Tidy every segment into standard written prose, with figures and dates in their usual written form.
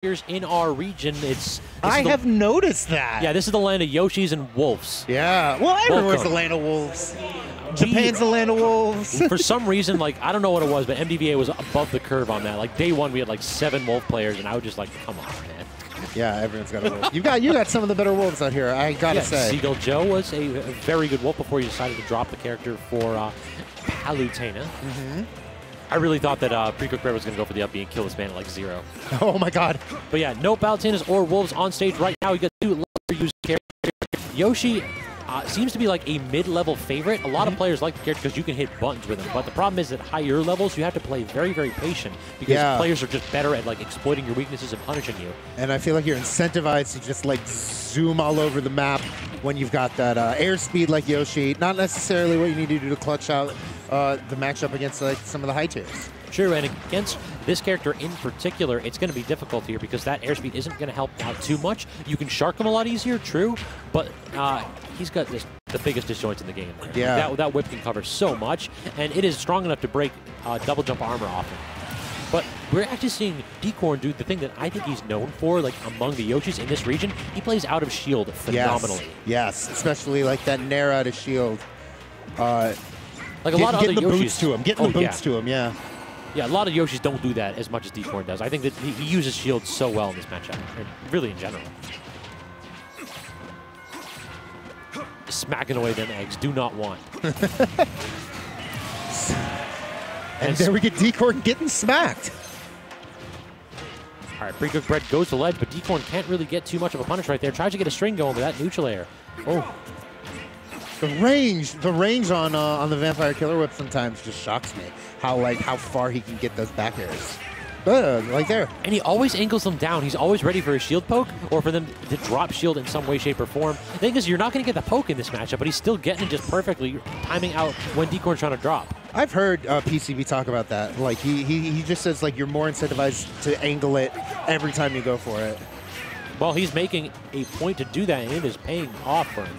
in our region. I have noticed that. Yeah, this is the land of Yoshis and wolves. Yeah. Well, everywhere's the land of wolves. Japan's the land of wolves. For some reason, like, I don't know what it was, but MDVA was above the curve on that. Like, day one, we had like 7 wolf players, and I was just like, come on, man. Yeah, everyone's got a wolf. You got some of the better wolves out here, I gotta say. Seagull Joe was a very good wolf before he decided to drop the character for Palutena. I really thought that PreCookedBread was going to go for the up B and kill this man at like 0. Oh my god. But yeah, no Palutenas or wolves on stage right now. We got 2 lesser used characters. Yoshi seems to be like a mid-level favorite. A lot of players like the character because you can hit buttons with him. But the problem is at higher levels, you have to play very, very patient because players are just better at like exploiting your weaknesses and punishing you. And I feel like you're incentivized to just like zoom all over the map when you've got that airspeed like Yoshi. Not necessarily what you need to do to clutch out the matchup against like some of the high tiers. True, and against this character in particular, it's going to be difficult here because that airspeed isn't going to help out too much. You can shark him a lot easier, true, but he's got the biggest disjoints in the game. Yeah. That whip can cover so much, and it is strong enough to break double jump armor off him. But we're actually seeing DCorn do the thing that I think he's known for, like among the Yoshis in this region. He plays out of shield phenomenally. Yes, especially like that nair out of shield. Like a lot of other Yoshis to him, getting the boots to him, yeah. Yeah, a lot of Yoshis don't do that as much as DCorn does. I think that he uses shield so well in this matchup, and really in general. Smacking away them eggs. Do not want. And there we get DCorn getting smacked. All right, PreCookedBread goes to ledge, but DCorn can't really get too much of a punish right there. Tries to get a string going, but that neutral air. Oh. The range on the Vampire Killer Whip sometimes just shocks me. How far he can get those back airs. Like there. And he always angles them down. He's always ready for a shield poke or for them to drop shield in some way, shape, or form. The thing is, you're not going to get the poke in this matchup, but he's still getting it just perfectly, timing out when DCorn's trying to drop. I've heard PCB talk about that. Like he just says like you're more incentivized to angle it every time you go for it. Well, he's making a point to do that, and it is paying off for him.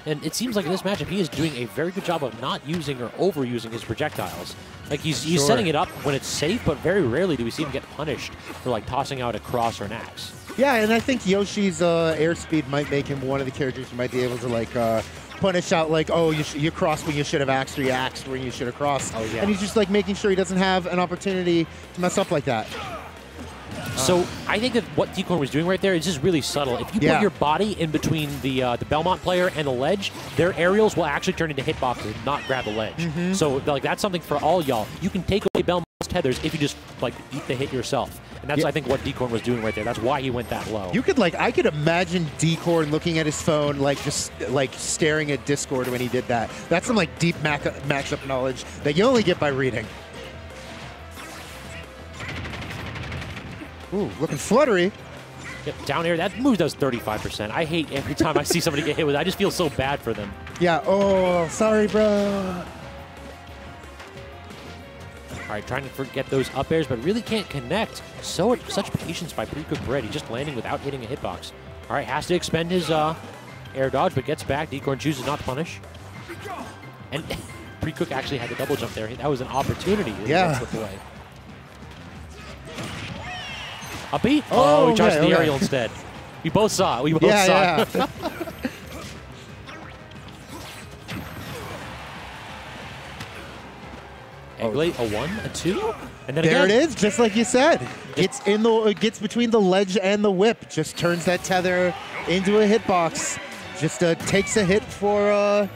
And it seems like in this matchup, he is doing a very good job of not using or overusing his projectiles. Like he's setting it up when it's safe, but very rarely do we see him get punished for like tossing out a cross or an axe. Yeah, and I think Yoshi's airspeed might make him one of the characters who might be able to like punish out like, oh, you crossed when you should have axed, or you axed when you should have crossed. Oh, yeah. And he's just like making sure he doesn't have an opportunity to mess up like that. So I think that what DCorn was doing right there is just really subtle. If you put your body in between the Belmont player and the ledge, their aerials will actually turn into hitboxes, not grab the ledge. So like that's something for all y'all. You can take away Belmont's tethers if you just like eat the hit yourself. And that's I think what DCorn was doing right there. That's why he went that low. You could like I could imagine DCorn looking at his phone, like just like staring at Discord when he did that. That's some like deep matchup knowledge that you only get by reading. Ooh, looking fluttery. Yep, down air, that move does 35%. I hate every time I see somebody get hit with it. I just feel so bad for them. Yeah, oh, sorry, bro. All right, trying to get those up airs, but really can't connect. Such patience by PreCookedBread. He's just landing without hitting a hitbox. All right, has to expend his air dodge, but gets back. DCorn chooses not to punish. And PreCook actually had the double jump there. That was an opportunity. Yeah. Up B? Oh, he tries the aerial instead. We both saw it. We both saw it. Anglate, a 1, a 2, and then there again. it is, just like you said. Gets between the ledge and the whip. Just turns that tether into a hitbox. Just takes a hit for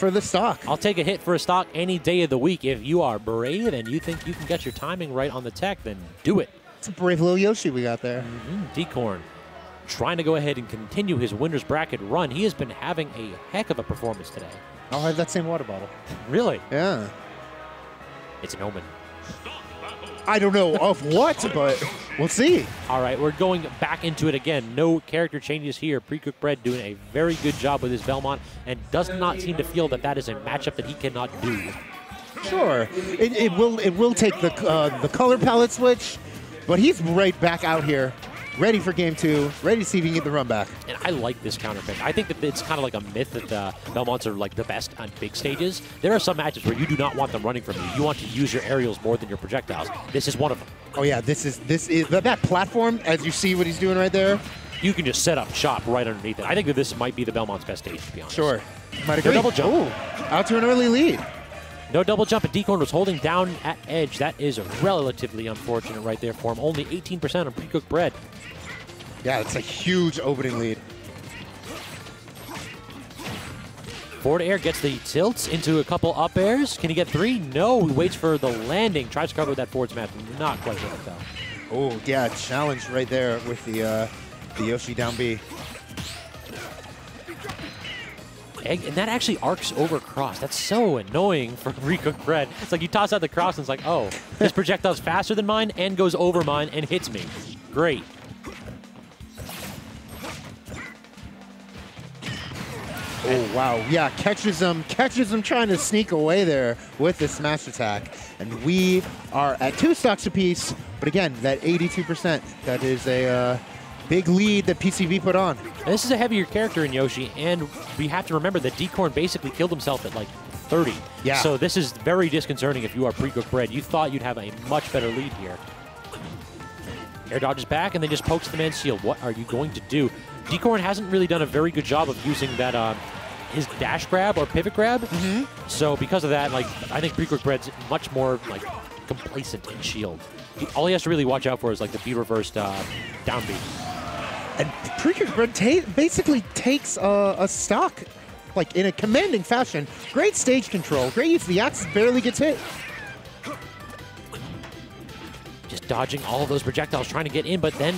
the stock. I'll take a hit for a stock any day of the week. If you are brave and you think you can get your timing right on the tech, then do it. It's a brave little Yoshi we got there. DCorn trying to go ahead and continue his winner's bracket run. He has been having a heck of a performance today. I'll have that same water bottle. Really? Yeah. It's an omen. I don't know of what, but we'll see. All right, we're going back into it again. No character changes here. PreCookedBread doing a very good job with his Belmont and does not seem to feel that that is a matchup that he cannot do. Sure. It will take the color palette switch, but he's right back out here ready for game 2, ready to see if he can get the run back. And I like this counter pick. I think that it's kind of like a myth that the Belmonts are like the best on big stages. There are some matches where you do not want them running from you. You want to use your aerials more than your projectiles. This is one of them. Oh yeah, this is that platform, as you see what he's doing right there. You can just set up shop right underneath it. I think that this might be the Belmont's best stage, to be honest. Sure. Might agree. No double jump. Ooh, out to an early lead. No double jump, and DCorn was holding down at edge. That is relatively unfortunate right there for him. Only 18% on pre-cooked bread. Yeah, it's a huge opening lead. Forward air gets the tilts into a couple up airs. Can he get 3? No, he waits for the landing. Tries to cover that forward smash. Not quite good, though. Oh, yeah, challenge right there with the Yoshi down B. And that actually arcs over cross. That's so annoying for pre-cooked bread. It's like you toss out the cross and it's like, oh, this projectile's faster than mine and goes over mine and hits me. Great. Oh, wow. Yeah, catches him trying to sneak away there with the smash attack. And we are at 2 stocks apiece. But again, that 82%, that is a big lead that PCB put on. And this is a heavier character in Yoshi, and we have to remember that DCorn basically killed himself at like 30. Yeah. So this is very disconcerting if you are pre-cooked bread. You thought you'd have a much better lead here. Air dodges back and then just pokes the man's shield. What are you going to do? DCorn hasn't really done a very good job of using that his dash grab or pivot grab. So because of that, like I think pre-cooked bread's much more like complacent in shield. All he has to really watch out for is like the B reversed down B. And pre-cooked bread basically takes a stock like in a commanding fashion. Great stage control. Great use. The axe barely gets hit. Just dodging all of those projectiles, trying to get in, but then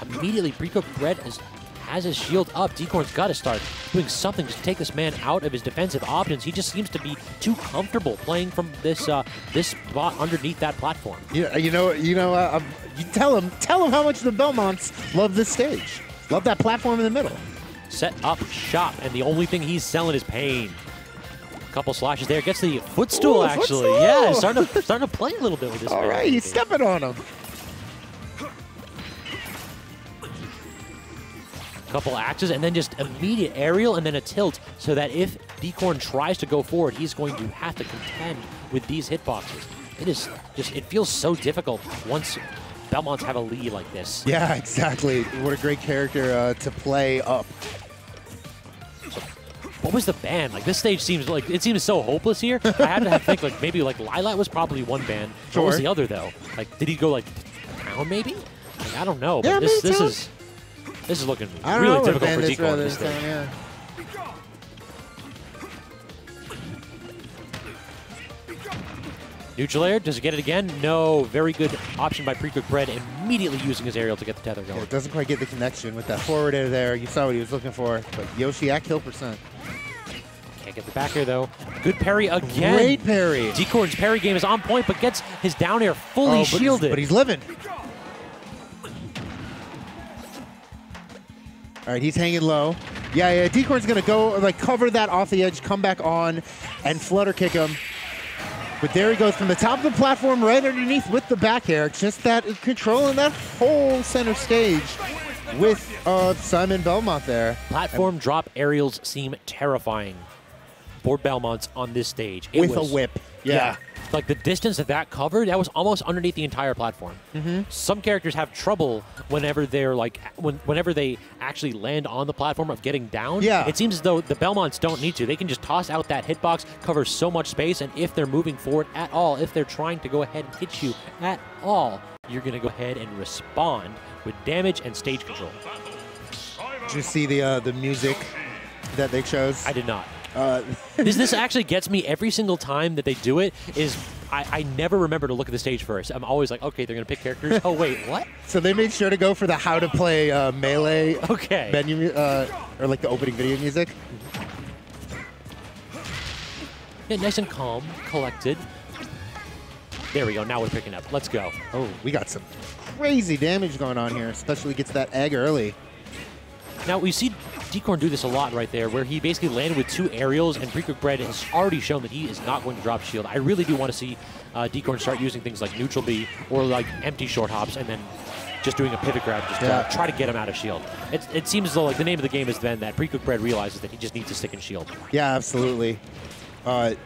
immediately pre-cooked bread has his shield up. DCorn's got to start doing something to take this man out of his defensive options. He just seems to be too comfortable playing from this this spot underneath that platform. You tell him how much the Belmonts love this stage. Love that platform in the middle. Set up shop, and the only thing he's selling is pain. Couple slashes there. Gets the footstool, actually. Footstool. Yeah, starting to play a little bit with this. All right, he's stepping on him. Couple axes, and then just immediate aerial, and then a tilt, so that if DCorn tries to go forward, he's going to have to contend with these hitboxes. It feels so difficult once Belmonts have a lead like this. Yeah, exactly. What a great character to play up. What was the ban? Like, this stage seems so hopeless here. I had to think like maybe like Lilat was probably one ban. Sure. What was the other though? Like, did he go like town maybe? Like, I don't know. But Yeah, this is looking really difficult for DCorn this stage. time, yeah. Neutral air, does he get it again? No, very good option by pre-cooked bread, immediately using his aerial to get the tether going. Yeah, it doesn't quite get the connection with that forward air there. You saw what he was looking for, but Yoshi at kill percent. Can't get the back air though. Good parry again. Great parry. DCorn's parry game is on point, but gets his down air fully shielded. But he's living. All right, he's hanging low. Yeah, DCorn's gonna go like cover that off the edge, come back on, and flutter kick him. But there he goes from the top of the platform right underneath with the back air. Just that controlling that whole center stage with Simon Belmont there. Platform drop aerials seem terrifying for Belmonts on this stage. With a whip. Yeah. Like the distance that covered, that was almost underneath the entire platform. Some characters have trouble whenever they're like, whenever they actually land on the platform of getting down. Yeah. It seems as though the Belmonts don't need to. They can just toss out that hitbox, cover so much space, and if they're moving forward at all, if they're trying to go ahead and hit you at all, you're going to go ahead and respond with damage and stage control. Did you see the music that they chose? I did not. This actually gets me every single time that they do it. I never remember to look at the stage first. I'm always like, okay, they're gonna pick characters. Oh wait, what? So they made sure to go for the how to play melee menu, or like the opening video music. Yeah, nice and calm, collected. There we go. Now we're picking up. Let's go. Oh, we got some crazy damage going on here. Especially gets that egg early. Now, we see DCorn do this a lot right there, where he basically landed with 2 aerials, and pre-cooked bread has already shown that he is not going to drop shield. I really do want to see DCorn start using things like neutral B or like empty short hops, and then just doing a pivot grab just to try to get him out of shield. It seems as though like the name of the game is then that PreCookedBread realizes that he just needs to stick in shield. Yeah, absolutely. Couldn't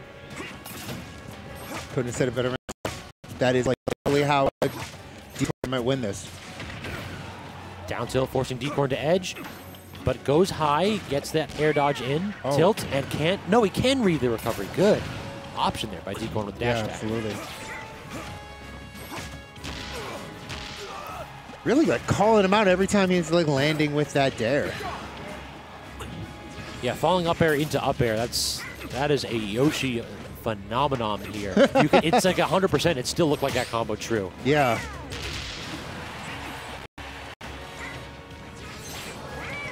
have said it better. That is like literally how DCorn might win this. Down tilt, forcing DCorn to edge, but goes high, gets that air dodge in, tilt, and can't. No, he can read the recovery. Good option there by DCorn with dash back. Absolutely. Really like calling him out every time he's like landing with that dare. Yeah, falling up air into up air. That is a Yoshi phenomenon here. It's like 100%. It still looked like that combo true. Yeah.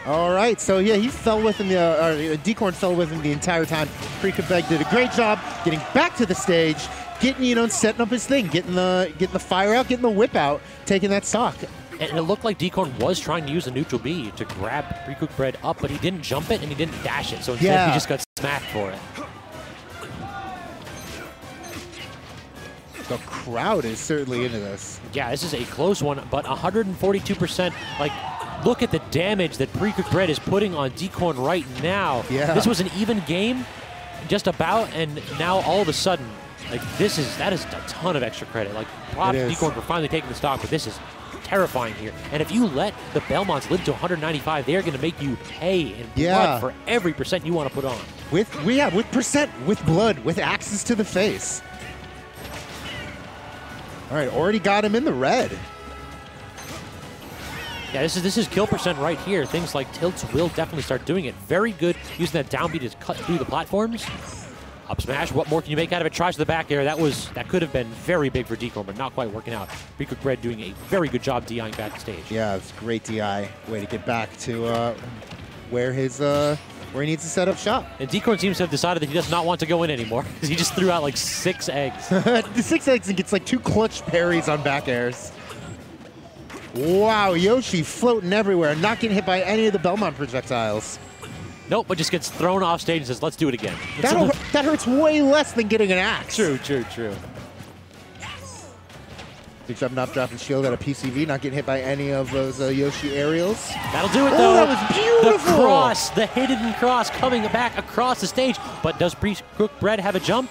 All right, so yeah, he fell with him. DCorn fell with him the entire time. PreCookedBread did a great job getting back to the stage, getting setting up his thing, getting the fire out, getting the whip out, taking that stock. And it looked like DCorn was trying to use a neutral B to grab PreCookedBread up, but he didn't jump it and he didn't dash it. So instead, he just got smacked for it. The crowd is certainly into this. Yeah, this is a close one, but 142%. Like, look at the damage that PreCookedBread is putting on DCorn right now. Yeah. This was an even game, just about, and now all of a sudden, like that is a ton of extra credit. Like, props to DCorn for finally taking the stock, but this is terrifying here. And if you let the Belmonts live to 195, they're going to make you pay in blood for every percent you want to put on. With percent, with blood, with axes to the face. All right, already got him in the red. Yeah, this is kill percent right here. Things like tilts will definitely start doing it. Very good using that down B to cut through the platforms. Up smash, what more can you make out of it? Tries to the back air. That could have been very big for DCorn, but not quite working out. PreCookedBread doing a very good job DIing backstage. Yeah, it's great DI. Way to get back to where he needs to set up shop. And DCorn seems to have decided that he does not want to go in anymore because he just threw out like 6 eggs. The 6 eggs and gets like 2 clutch parries on back airs. Wow, Yoshi floating everywhere, not getting hit by any of the Belmont projectiles. Nope, but just gets thrown off stage and says, let's do it again. That hurts way less than getting an axe. True. Good job not dropping shield at a PCV, not getting hit by any of those Yoshi aerials. That'll do it, though. That was beautiful. The cross, the hidden cross coming back across the stage. But does PreCookedBread have a jump?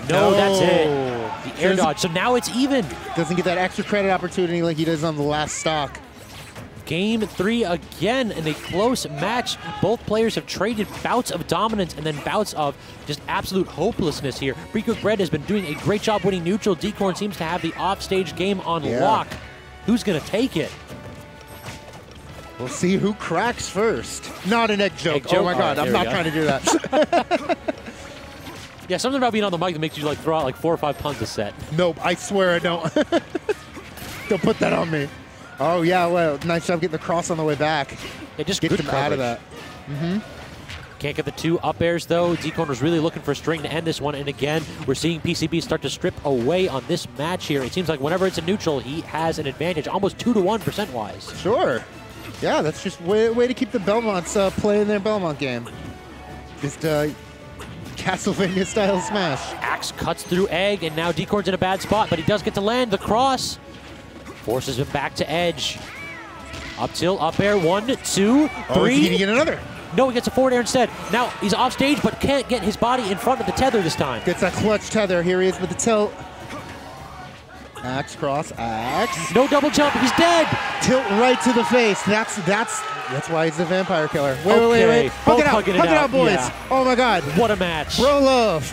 No, that's it. The air dodge. So now it's even. Doesn't get that extra credit opportunity like he does on the last stock. Game 3 again in a close match. Both players have traded bouts of dominance and then bouts of just absolute hopelessness here. PreCookedBread has been doing a great job winning neutral. DCorn seems to have the offstage game on lock. Who's going to take it? We'll see who cracks first. Not an egg joke. Oh my God, I'm not trying to do that. Yeah, something about being on the mic that makes you like throw out like 4 or 5 puns a set. Nope, I swear I don't. Don't put that on me. Oh yeah, well, nice job getting the cross on the way back. Yeah, just get him out of that. Can't get the 2 up airs though. DCorn was really looking for a string to end this one, and again, we're seeing PCB start to strip away on this match here. It seems like whenever it's a neutral, he has an advantage, almost 2 to 1 percent-wise. Sure. Yeah, that's just way to keep the Belmonts playing their Belmont game. Just Castlevania-style smash. Axe cuts through egg, and now DCorn's in a bad spot, but he does get to land the cross. Forces him back to edge. Up tilt, up air, 1, 2, 3. Oh, is he gonna get another? No, he gets a forward air instead. Now he's off stage, but can't get his body in front of the tether this time. Gets that clutch tether. Here he is with the tilt. Axe, cross, axe. No double jump, he's dead. Tilt right to the face. That's why he's the vampire killer. Wait. Hug it out, boys. Yeah. Oh my God. Bro love.